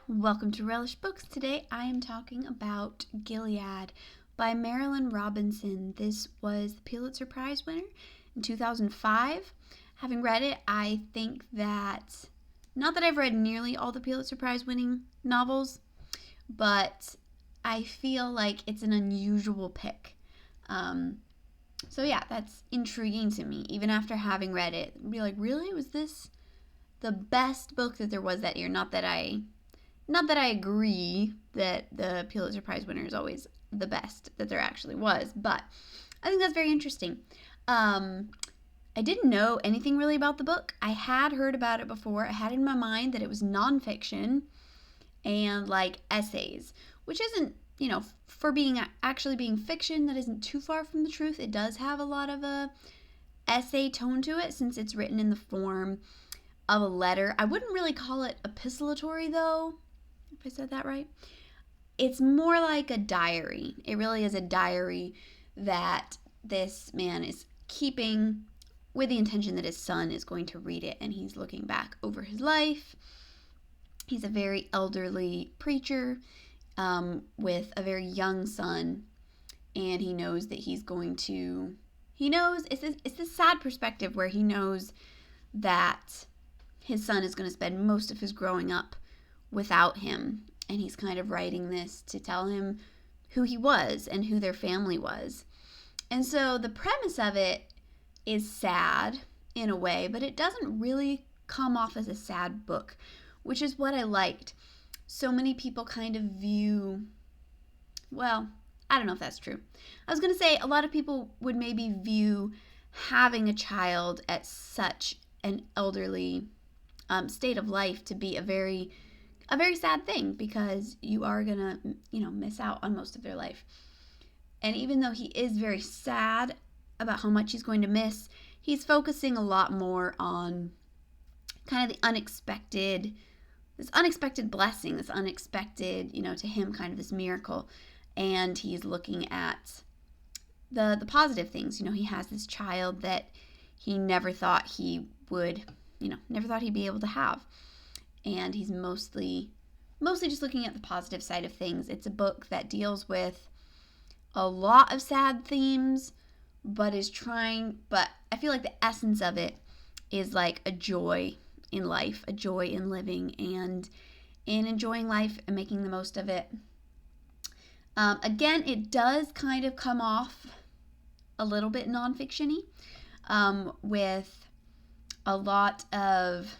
Welcome to Relish Books. Today I am talking about Gilead by Marilynne Robinson. This was the Pulitzer Prize winner in 2005. Having read it, I think that, not that I've read nearly all the Pulitzer Prize winning novels, but I feel like it's an unusual pick. That's intriguing to me. Even after having read it, I'd be like, really? Was this the best book that there was that year? Not that I agree that the Pulitzer Prize winner is always the best that there actually was, but I think that's very interesting. I didn't know anything really about the book. I had heard about it before. I had in my mind that it was nonfiction and like essays, which isn't, for being actually being fiction, that isn't too far from the truth. It does have a lot of a essay tone to it since it's written in the form of a letter. I wouldn't really call it epistolatory though, if I said that right. It's more like a diary. It really is a diary that this man is keeping with the intention that his son is going to read it, and he's looking back over his life. He's a very elderly preacher with a very young son, and he knows that it's this sad perspective where he knows that his son is going to spend most of his growing up without him, and he's kind of writing this to tell him who he was and who their family was. And so the premise of it is sad in a way, but it doesn't really come off as a sad book, which is what I liked. So many people kind of view, well, I don't know if that's true. I was going to say a lot of people would maybe view having a child at such an elderly state of life to be a very sad thing, because you are gonna, miss out on most of their life. And even though he is very sad about how much he's going to miss, he's focusing a lot more on kind of this unexpected blessing, this unexpected, to him, kind of this miracle. And he's looking at the positive things. He has this child that he never thought he would, never thought he'd be able to have. And he's mostly just looking at the positive side of things. It's a book that deals with a lot of sad themes, but I feel like the essence of it is like a joy in life, a joy in living, and in enjoying life and making the most of it. Again, it does kind of come off a little bit nonfiction-y, with a lot of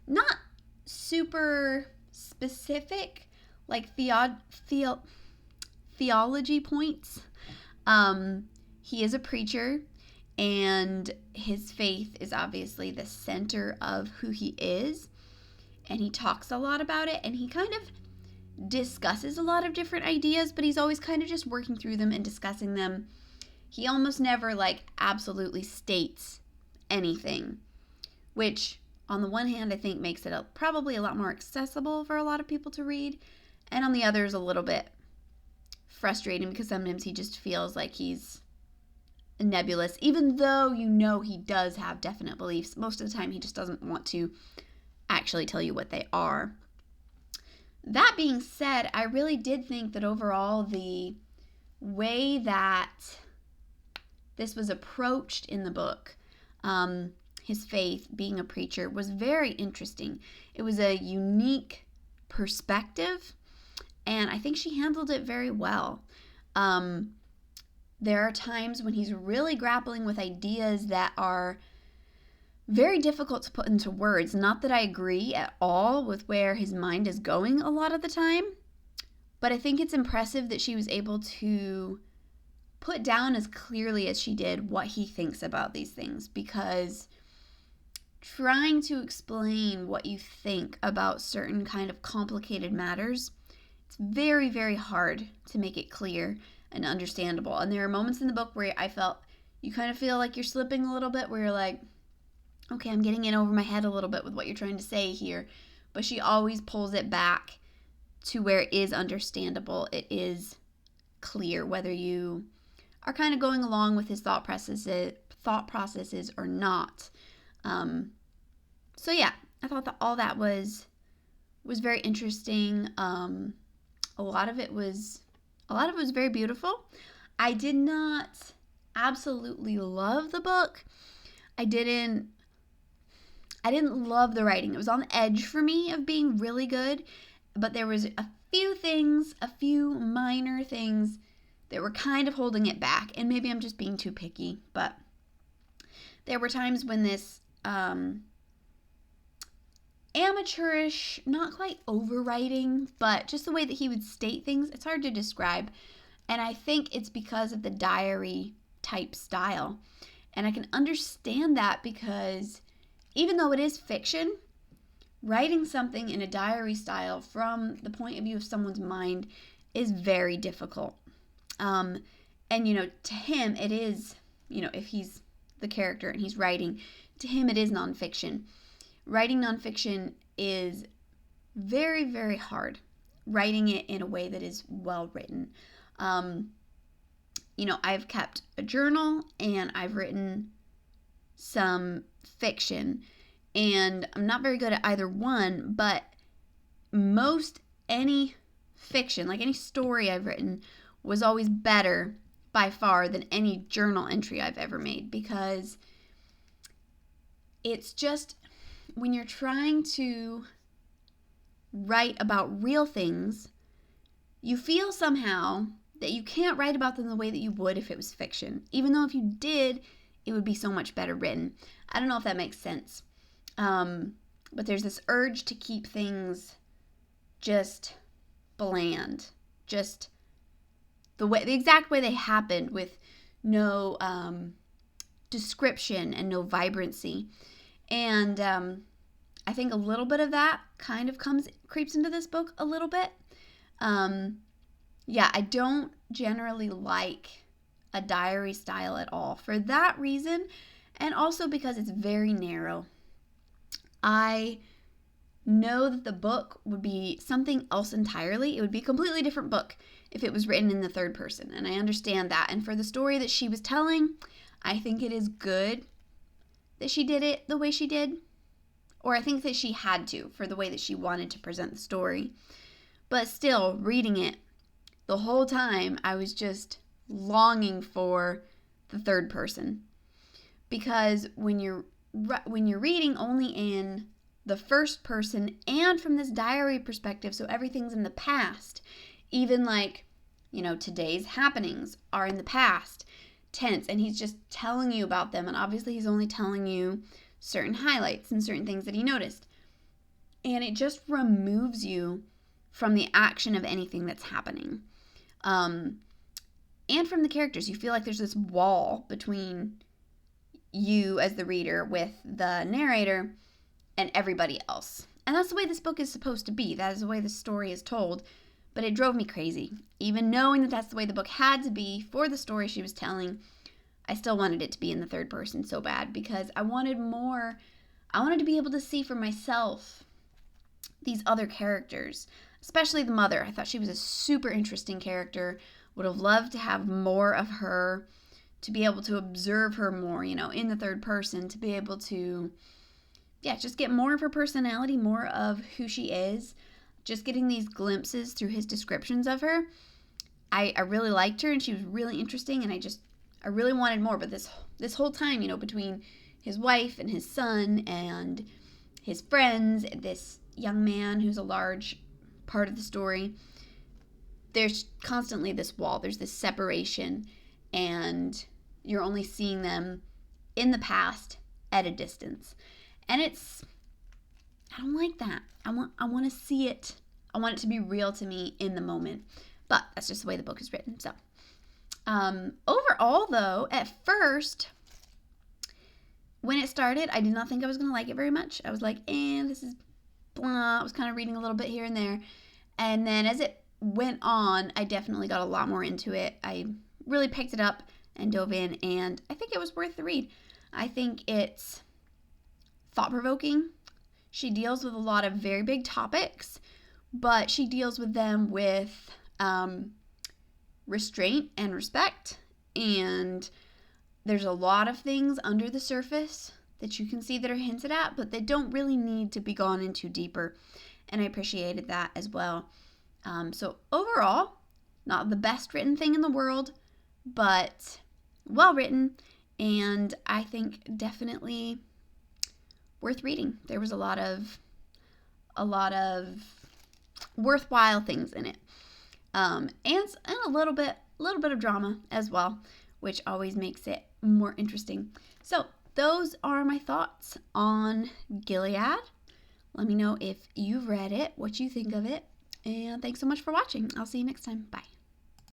not super specific like theology points. He is a preacher, and his faith is obviously the center of who he is, and he talks a lot about it, and he kind of discusses a lot of different ideas, but he's always kind of just working through them and discussing them. He almost never absolutely states anything, which on the one hand I think makes it probably a lot more accessible for a lot of people to read, and on the other is a little bit frustrating because sometimes he just feels like he's nebulous, even though he does have definite beliefs. Most of the time he just doesn't want to actually tell you what they are. That being said, I really did think that overall the way that this was approached in the book, his faith, being a preacher, was very interesting. It was a unique perspective, and I think she handled it very well. There are times when he's really grappling with ideas that are very difficult to put into words. Not that I agree at all with where his mind is going a lot of the time, but I think it's impressive that she was able to put down as clearly as she did what he thinks about these things, because trying to explain what you think about certain kind of complicated matters, it's very, very hard to make it clear and understandable. And there are moments in the book where I felt you kind of feel like you're slipping a little bit, where you're like, okay, I'm getting in over my head a little bit with what you're trying to say here. But she always pulls it back to where it is understandable. It is clear whether you are kind of going along with his thought processes or not. I thought that all that was was very interesting. A lot of it was very beautiful. I did not absolutely love the book. I didn't love the writing. It was on the edge for me of being really good, but there was a few minor things that were kind of holding it back, and maybe I'm just being too picky, but there were times when this amateurish, not quite overwriting, but just the way that he would state things, it's hard to describe. And I think it's because of the diary type style. And I can understand that because even though it is fiction, writing something in a diary style from the point of view of someone's mind is very difficult. And, to him, it is, if he's the character and he's writing, to him it is nonfiction. Writing nonfiction is very, very hard. Writing it in a way that is well written. I've kept a journal and I've written some fiction, and I'm not very good at either one, but most any fiction, like any story I've written, was always better by far than any journal entry I've ever made, because it's just when you're trying to write about real things, you feel somehow that you can't write about them the way that you would if it was fiction. Even though if you did, it would be so much better written. I don't know if that makes sense. But there's this urge to keep things just bland. Just the exact way they happened, with no description and no vibrancy. And I think a little bit of that kind of creeps into this book a little bit. I don't generally like a diary style at all for that reason, and also because it's very narrow. I know that the book would be something else entirely. It would be a completely different book if it was written in the third person, and I understand that. And for the story that she was telling, I think it is good that she did it the way she did, or I think that she had to for the way that she wanted to present the story. But still, reading it, the whole time I was just longing for the third person, because when you're reading only in the first person and from this diary perspective, so everything's in the past, even like, today's happenings are in the past tense, and he's just telling you about them, and obviously he's only telling you certain highlights and certain things that he noticed, and it just removes you from the action of anything that's happening. And from the characters, you feel like there's this wall between you as the reader with the narrator and everybody else. And that's the way this book is supposed to be. That is the way the story is told. But it drove me crazy. Even knowing that that's the way the book had to be for the story she was telling, I still wanted it to be in the third person so bad, because I wanted more. I wanted to be able to see for myself these other characters, especially the mother. I thought she was a super interesting character. Would have loved to have more of her, to be able to observe her more, in the third person, to be able to, just get more of her personality, more of who she is. Just getting these glimpses through his descriptions of her. I really liked her, and she was really interesting, and I really wanted more. But this whole time, between his wife and his son and his friends, this young man who's a large part of the story, there's constantly this wall. There's this separation, and you're only seeing them in the past at a distance. And I don't like that. I want to see it. I want it to be real to me in the moment. But that's just the way the book is written. So, overall, though, at first, when it started, I did not think I was going to like it very much. I was like, this is blah. I was kind of reading a little bit here and there. And then as it went on, I definitely got a lot more into it. I really picked it up and dove in, and I think it was worth the read. I think it's thought-provoking. She deals with a lot of very big topics, but she deals with them with restraint and respect, and there's a lot of things under the surface that you can see that are hinted at, but they don't really need to be gone into deeper. and I appreciated that as well. So overall, not the best written thing in the world, but well written, and I think definitely worth reading. There was a lot of worthwhile things in it, and a little bit of drama as well, which always makes it more interesting. So those are my thoughts on Gilead. Let me know if you've read it, what you think of it, and thanks so much for watching. I'll see you next time. Bye.